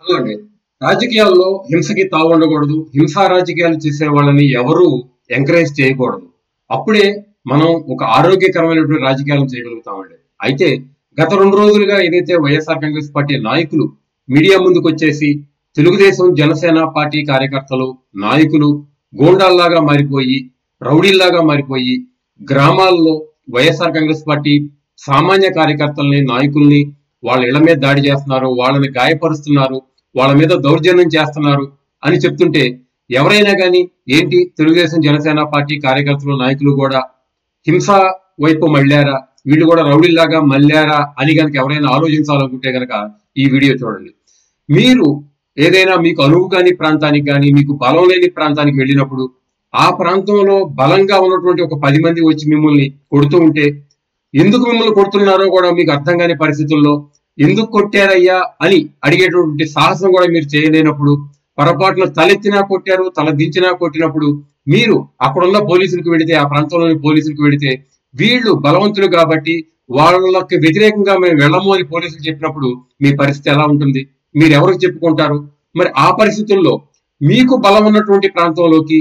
Hello అండి. రాజకీయాల్లో హింసకి తావు ఉండకూడదు. హింసా రాజకీయాలు చేసే వాళ్ళని ఎవరు ఎంకరేజ్ చేయకూడదు. అప్పుడే మనం ఒక ఆరోగ్యకరమైనటువంటి రాజకీయాలను చేయగలుగుతామండి. అయితే గత 2 రోజులుగా ఏదైతే వైఎస్ఆర్ కాంగ్రెస్ పార్టీ నాయకులు మీడియా ముందుకు వచ్చేసి తెలుగుదేశం జనసేన పార్టీ కార్యకర్తలు నాయకులు గూండాల్లాగా మారిపోయి రౌడీల్లాగా మారిపోయి గ్రామాల్లో వైఎస్ఆర్ కాంగ్రెస్ పార్టీ సామాన్య కార్యకర్తల్ని నాయకుల్ని వాళ్ళ ఇళ్ల మీద దాడి చేస్తున్నారు, వాళ్ళని గాయపరుస్తున్నారు, వాళ్ళ మీద దౌర్జన్యం చేస్తున్నారు అని చెప్తుంటే ఎవరైనా కానీ ఏంటి తెలుగుదేశం జనసేన పార్టీ కార్యకర్తలు నాయకులు కూడా హింస వైపు మళ్ళారా, వీళ్ళు కూడా రౌడీల్లాగా మళ్ళారా అని కనుక ఎవరైనా ఆలోచించాలనుకుంటే కనుక ఈ వీడియో చూడండి. మీరు ఏదైనా మీకు అనువు కాని ప్రాంతానికి కానీ మీకు బలం లేని ప్రాంతానికి వెళ్ళినప్పుడు ఆ ప్రాంతంలో బలంగా ఉన్నటువంటి ఒక 10 మంది వచ్చి మిమ్మల్ని కొడుతూ ఉంటే ఎందుకు మిమ్మల్ని కొడుతున్నారో కూడా మీకు అర్థం కాని పరిస్థితుల్లో ఎందుకు కొట్టారయ్యా అని అడిగేటువంటి సాహసం కూడా మీరు చేయలేనప్పుడు, పొరపాటున తలెత్తినా కొట్టారు, తల దించినా కొట్టినప్పుడు మీరు అక్కడున్న పోలీసులకు వెళితే, ఆ ప్రాంతంలోని పోలీసులకు వెళితే వీళ్ళు బలవంతులు కాబట్టి వాళ్ళకి వ్యతిరేకంగా మేము వెళ్ళము అని పోలీసులు చెప్పినప్పుడు మీ పరిస్థితి ఎలా ఉంటుంది? మీరు ఎవరికి చెప్పుకుంటారు? మరి ఆ పరిస్థితుల్లో మీకు బలం ఉన్నటువంటి ప్రాంతంలోకి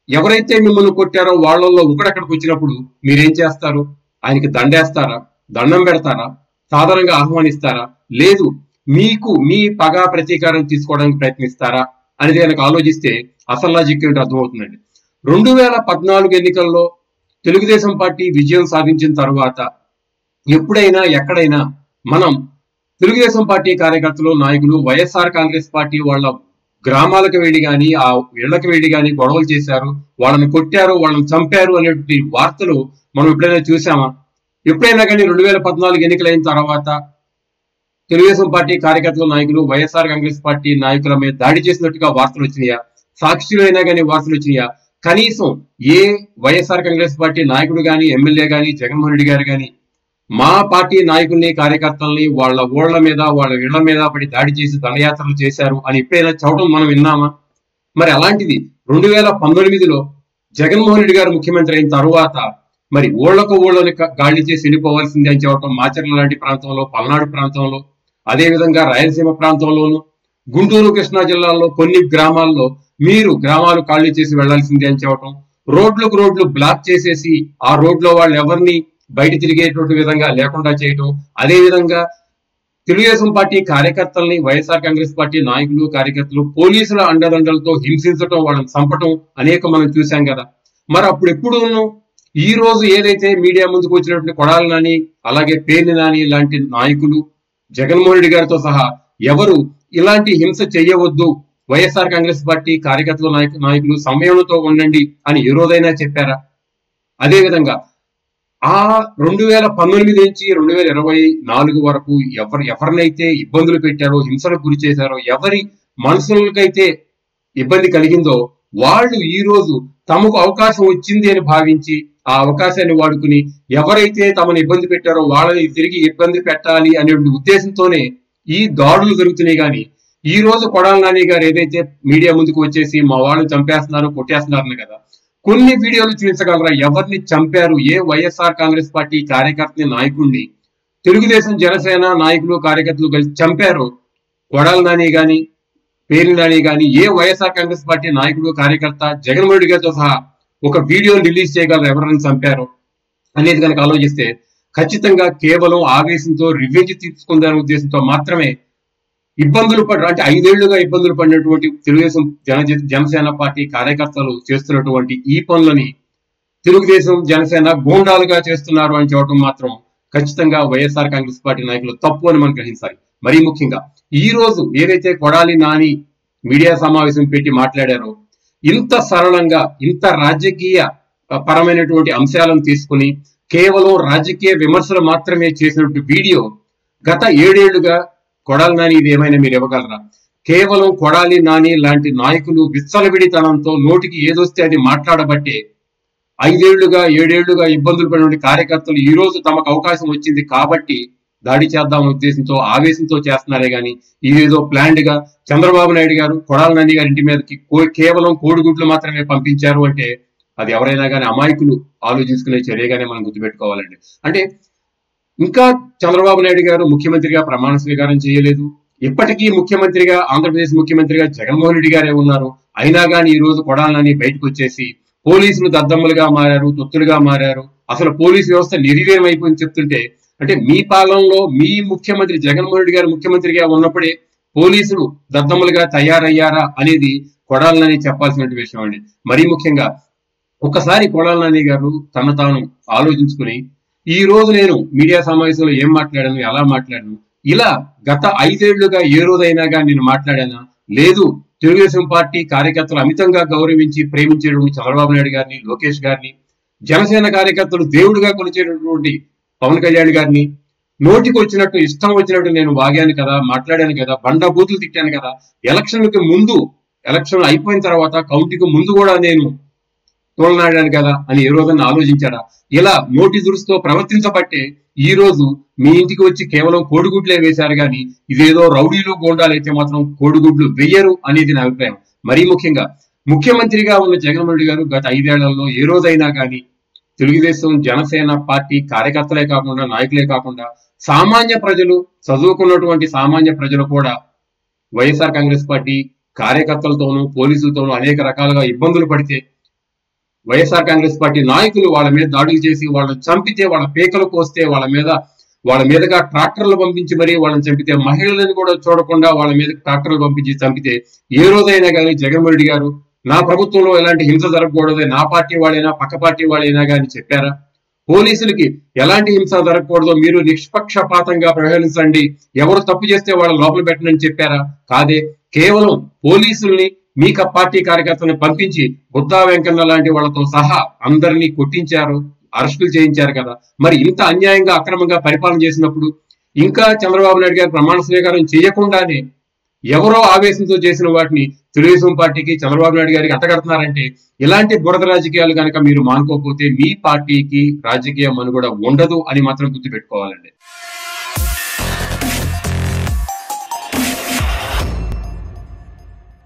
ఎవరైతే మిమ్మల్ని కొట్టారో వాళ్ళల్లో ఒకడక్కడికి వచ్చినప్పుడు మీరేం చేస్తారు? ఆయనకి దండేస్తారా? దండం పెడతారా? సాధారణంగా ఆహ్వానిస్తారా? లేదు మీకు మీ పగా ప్రతీకారం తీసుకోవడానికి ప్రయత్నిస్తారా అనేది కనుక ఆలోచిస్తే అసలు లాజిక్ ఏంటో అర్థమవుతుందండి. 2014 ఎన్నికల్లో తెలుగుదేశం పార్టీ విజయం సాధించిన తర్వాత ఎప్పుడైనా ఎక్కడైనా మనం తెలుగుదేశం పార్టీ కార్యకర్తలు నాయకులు వైఎస్ఆర్ కాంగ్రెస్ పార్టీ వాళ్ళ గ్రామాలకు వెళ్ళి కానీ ఆ ఇళ్లకు వెళ్ళి కానీ గొడవలు చేశారు, వాళ్ళని కొట్టారు, వాళ్ళని చంపారు అనేటువంటి వార్తలు మనం ఎప్పుడైనా చూసామా? ఎప్పుడైనా కానీ 2014 ఎన్నికలైన తర్వాత తెలుగుదేశం పార్టీ కార్యకర్తల నాయకులు వైఎస్ఆర్ కాంగ్రెస్ పార్టీ నాయకుల మీద దాడి చేసినట్టుగా వార్తలు వచ్చినాయా? సాక్షిలో అయినా కానీ వార్తలు వచ్చినాయా? కనీసం ఏ వైఎస్ఆర్ కాంగ్రెస్ పార్టీ నాయకుడు కానీ ఎమ్మెల్యే కానీ జగన్మోహన్ రెడ్డి గారు కానీ మా పార్టీ నాయకుల్ని కార్యకర్తల్ని వాళ్ళ ఓళ్ల మీద వాళ్ళ ఇళ్ల మీద పడి దాడి చేసి దండయాత్రలు చేశారు అని ఎప్పుడైనా చెప్పడం మనం విన్నామా? మరి అలాంటిది 2019లో జగన్మోహన్ రెడ్డి గారు ముఖ్యమంత్రి అయిన తరువాత మరి ఊళ్ళని గాలి చేసి వెళ్ళిపోవాల్సింది అని చెప్పడం మాచర్ల లాంటి ప్రాంతంలో, పల్నాడు ప్రాంతంలో, అదేవిధంగా రాయలసీమ ప్రాంతంలోను, గుంటూరు కృష్ణా జిల్లాల్లో కొన్ని గ్రామాల్లో మీరు గ్రామాలు ఖాళీ చేసి వెళ్లాల్సింది అని చెప్పడం, రోడ్లు బ్లాక్ చేసేసి ఆ రోడ్లో వాళ్ళు ఎవరిని బయట తిరిగేటువంటి విధంగా లేకుండా చేయటం, అదేవిధంగా తెలుగుదేశం పార్టీ కార్యకర్తల్ని వైఎస్ఆర్ కాంగ్రెస్ పార్టీ నాయకులు కార్యకర్తలు పోలీసుల అండదండలతో హింసించడం, వాళ్ళని చంపటం అనేక మనం చూసాం కదా. మరి అప్పుడు ఎప్పుడూను ఈ రోజు ఏదైతే మీడియా ముందుకు వచ్చినటువంటి కొడాలి నాని అలాగే పేర్ని నాని లాంటి నాయకులు జగన్మోహన్ రెడ్డి గారితో సహా ఎవరు ఇలాంటి హింస చెయ్యవద్దు, వైఎస్ఆర్ కాంగ్రెస్ పార్టీ కార్యకర్తల నాయకులు సంయమనంతో ఉండండి అని ఏ రోజైనా చెప్పారా? అదేవిధంగా ఆ 2019 నుంచి 2024 వరకు ఎవరినైతే ఇబ్బందులు పెట్టారో, హింసలకు గురి చేశారో, ఎవరి మనసులకైతే ఇబ్బంది కలిగిందో వాళ్ళు ఈ రోజు తమకు అవకాశం వచ్చింది అని భావించి ఆ అవకాశాన్ని వాడుకుని ఎవరైతే తమను ఇబ్బంది పెట్టారో వాళ్ళని తిరిగి ఇబ్బంది పెట్టాలి అనే ఉద్దేశంతోనే ఈ దాడులు జరుగుతున్నాయి. కానీ ఈ రోజు కొడాలి నాని గారు ఏదైతే మీడియా ముందుకు వచ్చేసి మా వాళ్ళని చంపేస్తున్నారు, కొట్టేస్తున్నారు కదా, కొన్ని వీడియోలు చూపించగలరా? ఎవరిని చంపారు? ఏ వైఎస్ఆర్ కాంగ్రెస్ పార్టీ కార్యకర్తని నాయకుడిని తెలుగుదేశం జనసేన నాయకులు కార్యకర్తలు కలిసి చంపారు? కొడాలి నాని గాని పేర్ని నాని గాని ఏ వైఎస్ఆర్ కాంగ్రెస్ పార్టీ నాయకుడు కార్యకర్త జగన్మోహన్ రెడ్డి గారితో సహా ఒక వీడియోని రిలీజ్ చేయగలరు ఎవరైనా చంపారు అనేది కనుక ఆలోచిస్తే ఖచ్చితంగా కేవలం ఆవేశంతో రివెంజ్ తీసుకుందనే ఉద్దేశంతో మాత్రమే ఇబ్బందులు అంటే 5 ఏళ్లుగా ఇబ్బందులు పడినటువంటి తెలుగుదేశం జనసేన పార్టీ కార్యకర్తలు చేస్తున్నటువంటి ఈ పనులని తెలుగుదేశం జనసేన గూండాలుగా చేస్తున్నారు అని చెప్పడం మాత్రం ఖచ్చితంగా వైఎస్ఆర్ కాంగ్రెస్ పార్టీ నాయకులు తప్పు అని మనం గ్రహించాలి. మరీ ముఖ్యంగా ఈ రోజు ఏదైతే కొడాలి నాని మీడియా సమావేశం పెట్టి మాట్లాడారో, ఇంత సరళంగా ఇంత రాజకీయ పరమైనటువంటి అంశాలను తీసుకుని కేవలం రాజకీయ విమర్శలు మాత్రమే చేసినటువంటి వీడియో గత 7 ఏళ్లుగా కొడాలి నాని ఇది ఏమైనా మీరు ఇవ్వగలరా? కేవలం కొడాలి నాని లాంటి నాయకులు విచ్చలవిడితనంతో నోటికి ఏదొస్తే అది మాట్లాడబట్టే 5 ఏళ్లుగా 7 ఏళ్లుగా ఇబ్బందులు పడిన కార్యకర్తలు ఈ రోజు తమకు అవకాశం వచ్చింది కాబట్టి దాడి చేద్దాం ఉద్దేశంతో ఆవేశంతో చేస్తున్నారే గాని ఇదేదో ప్లాన్డ్ గా చంద్రబాబు నాయుడు గారు కొడాలి నాని గారి ఇంటి మీదకి కేవలం కోడిగుడ్లు మాత్రమే పంపించారు అంటే అది ఎవరైనా కానీ అమాయకులు ఆలోచించుకునే చర్యగానే మనం గుర్తుపెట్టుకోవాలండి. అంటే ఇంకా చంద్రబాబు నాయుడు గారు ముఖ్యమంత్రిగా ప్రమాణ స్వీకారం చేయలేదు, ఇప్పటికీ ముఖ్యమంత్రిగా, ఆంధ్రప్రదేశ్ ముఖ్యమంత్రిగా జగన్మోహన్ రెడ్డి గారే ఉన్నారు. అయినా కానీ ఈ రోజు కొడాలని బయటకు వచ్చేసి పోలీసులు దద్దమ్మలుగా మారారు, తొత్తులుగా మారారు, అసలు పోలీసు వ్యవస్థ నిర్వీర్యం అయిపోయింది చెప్తుంటే, అంటే మీ పాలనలో మీ ముఖ్యమంత్రి జగన్మోహన్ రెడ్డి గారు ముఖ్యమంత్రిగా ఉన్నప్పుడే పోలీసులు దద్దమ్మలుగా తయారయ్యారా అనేది కొడాలని చెప్పాల్సిన విషయం అండి. మరీ ముఖ్యంగా ఒకసారి కొడాలని గారు తన తాను ఆలోచించుకుని, ఈ రోజు నేను మీడియా సమావేశంలో ఏం మాట్లాడాను, ఎలా మాట్లాడాను, ఇలా గత 5 ఏళ్లుగా ఏ రోజైనా కానీ నేను మాట్లాడానా? లేదు. తెలుగుదేశం పార్టీ కార్యకర్తలు అమితంగా గౌరవించి ప్రేమించేటువంటి చంద్రబాబు నాయుడు గారిని, లోకేష్ గారిని, జనసేన కార్యకర్తలు దేవుడిగా కొలిచేటటువంటి పవన్ కళ్యాణ్ గారిని నోటికి వచ్చినట్టు, ఇష్టం వచ్చినట్టు నేను వాగాను కదా, మాట్లాడాను కదా, బండ బూతులు తిట్టాను కదా, ఎలక్షన్కి ముందు, ఎలక్షన్ అయిపోయిన తర్వాత కౌంటింగ్ ముందు కూడా నేను తోలనాడాను కదా అని ఏ రోజన్నా ఆలోచించారా? ఇలా నోటి దురుసుతో ప్రవర్తించబట్టే ఈ రోజు మీ ఇంటికి వచ్చి కేవలం కోడిగుడ్లే వేశారు కానీ ఇదేదో రౌడీలు గోండాలు అయితే మాత్రం కోడిగుడ్లు వెయ్యరు అనేది నా అభిప్రాయం. మరీ ముఖ్యంగా ముఖ్యమంత్రిగా ఉన్న జగన్మోహన్ రెడ్డి గారు గత 5 ఏళ్లలో ఏ రోజైనా కానీ తెలుగుదేశం, జనసేన పార్టీ కార్యకర్తలే కాకుండా, నాయకులే కాకుండా సామాన్య ప్రజలు, చదువుకున్నటువంటి సామాన్య ప్రజలు కూడా వైఎస్ఆర్ కాంగ్రెస్ పార్టీ కార్యకర్తలతోనూ, పోలీసులతోనూ అనేక రకాలుగా ఇబ్బందులు పడితే వైఎస్ఆర్ కాంగ్రెస్ పార్టీ నాయకులు వాళ్ళ మీద దాడులు చేసి వాళ్ళని చంపితే, వాళ్ళ పేకలు కోస్తే, వాళ్ళ మీదగా ట్రాక్టర్లు పంపించి మరీ వాళ్ళని చంపితే, మహిళలను కూడా చూడకుండా వాళ్ళ మీద ట్రాక్టర్లు పంపించి చంపితే ఏ రోజైనా కానీ జగన్మోహన్ రెడ్డి గారు నా ప్రభుత్వంలో ఎలాంటి హింస జరగకూడదు, నా పార్టీ వాళ్ళైనా పక్క పార్టీ వాళ్ళైనా కానీ చెప్పారా? పోలీసులకి ఎలాంటి హింస జరగకూడదో మీరు నిష్పక్షపాతంగా వ్యవహరించండి, ఎవరు తప్పు చేస్తే వాళ్ళ లోపల పెట్టనని చెప్పారా? కాదే, కేవలం పోలీసుల్ని, మీ పార్టీ కార్యకర్తలను పంపించి బుద్ధా వెంకన్న లాంటి వాళ్ళతో సహా అందరినీ కొట్టించారు, అరెస్టులు చేయించారు కదా. మరి ఇంత అన్యాయంగా, అక్రమంగా పరిపాలన చేసినప్పుడు ఇంకా చంద్రబాబు నాయుడు గారు ప్రమాణ స్వీకారం చేయకుండానే ఎవరో ఆవేశంతో చేసిన వాటిని తెలుగుదేశం పార్టీకి, చంద్రబాబు నాయుడు గారికి అంటగడుతున్నారంటే, ఇలాంటి బురద రాజకీయాలు కనుక మీరు మానుకోకపోతే మీ పార్టీకి రాజకీయ మనుగడ ఉండదు అని మాత్రం గుర్తుపెట్టుకోవాలండి.